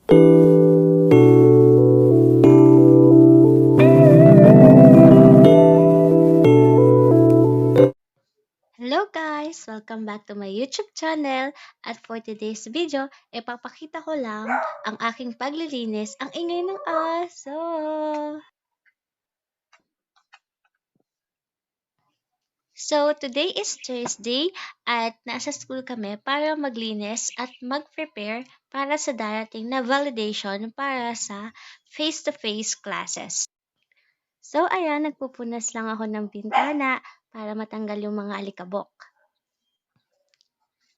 Hello guys! Welcome back to my YouTube channel. At for today's video, ipapakita ko lang ang aking paglilinis. Ang ingay ng aso! So, today is Thursday at nasa school kami para maglinis at mag-prepare para sa darating na validation para sa face-to-face classes. So, ayan, nagpupunas lang ako ng bintana para matanggal yung mga alikabok.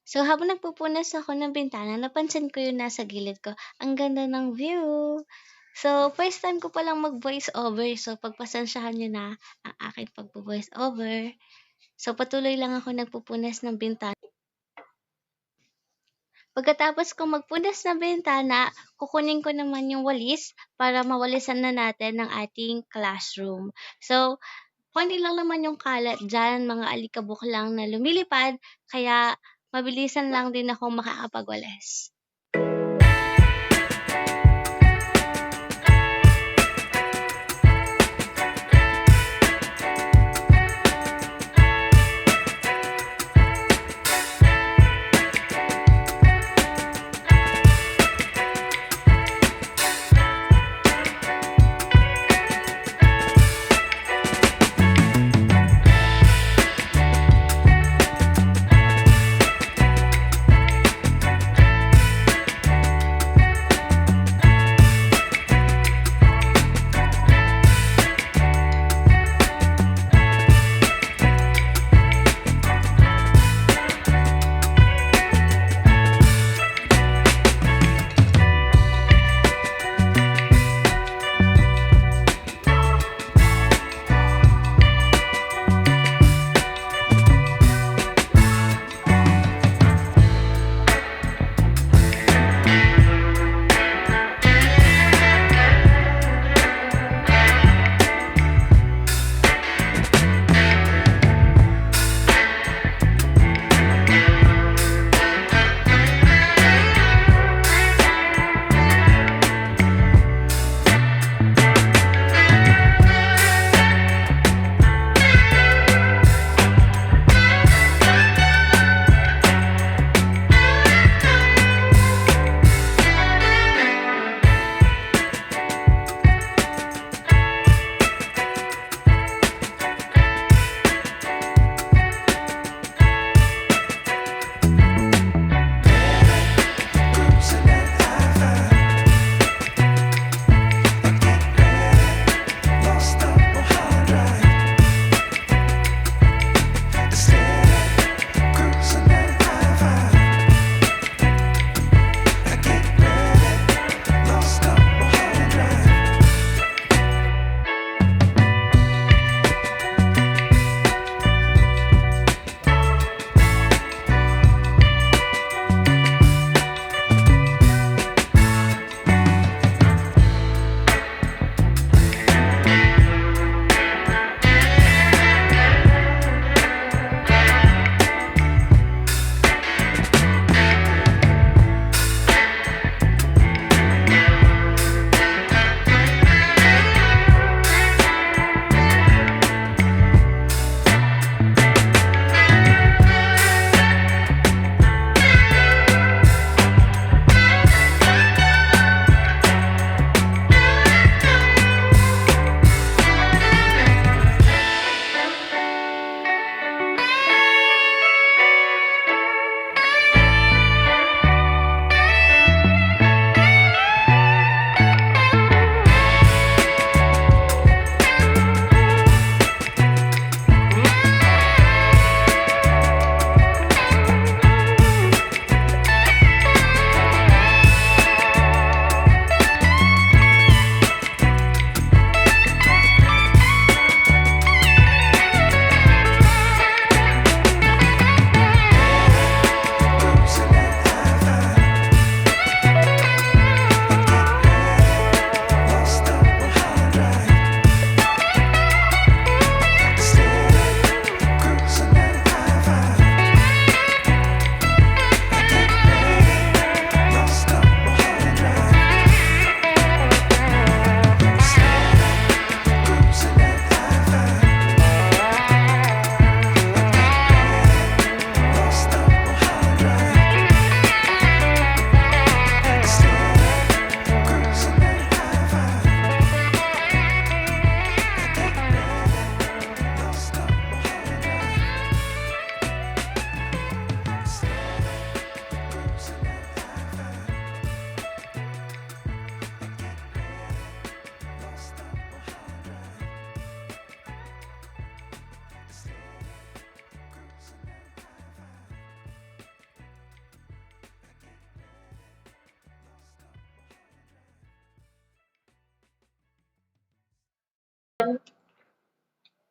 So, habang nagpupunas ako ng bintana, napansin ko yung nasa gilid ko. Ang ganda ng view! So, first time ko palang mag-voice over. So, pagpasensyahan nyo na ang aking pag-voice over. So, patuloy lang ako nagpupunas ng bintana. Pagkatapos kong magpunas ng bintana, kukunin ko naman yung walis para mawalisan na natin ng ating classroom. So, konti lang naman yung kalat dyan, mga alikabok lang na lumilipad, kaya mabilisan lang din akong makakapagwalis.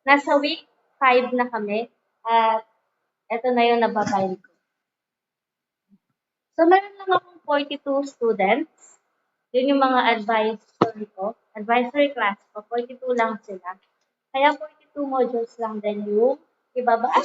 Nasa week 5 na kami at eto na yung nababind ko. So, meron lang akong 42 students. Yun yung mga advisory ko. Advisory class ko. 42 lang sila. Kaya 42 modules lang din yung ibabind.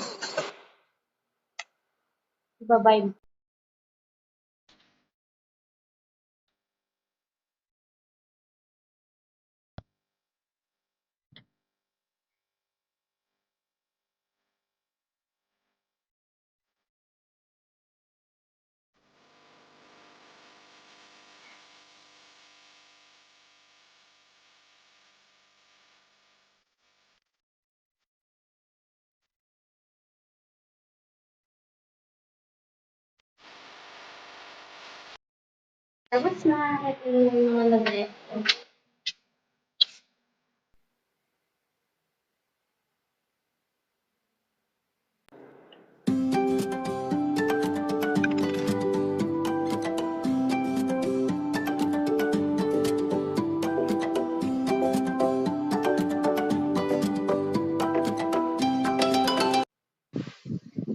Tapos na, ito yung mga nag-ref.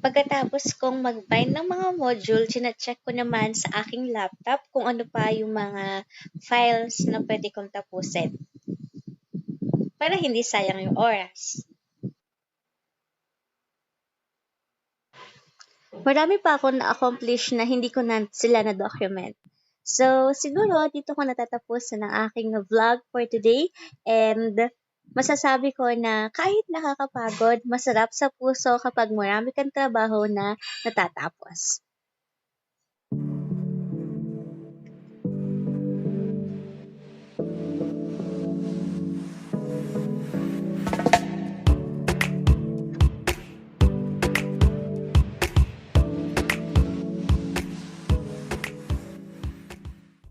Pagkatapos kong mag-bind ng mga module, chine-check ko naman sa aking laptop kung ano pa yung mga files na pwede kong tapusin para hindi sayang yung oras. Marami pa ako na-accomplish na hindi ko na sila na-document. So, siguro dito ko natatapusan ang aking vlog for today and masasabi ko na kahit nakakapagod, masarap sa puso kapag marami kang trabaho na natatapos.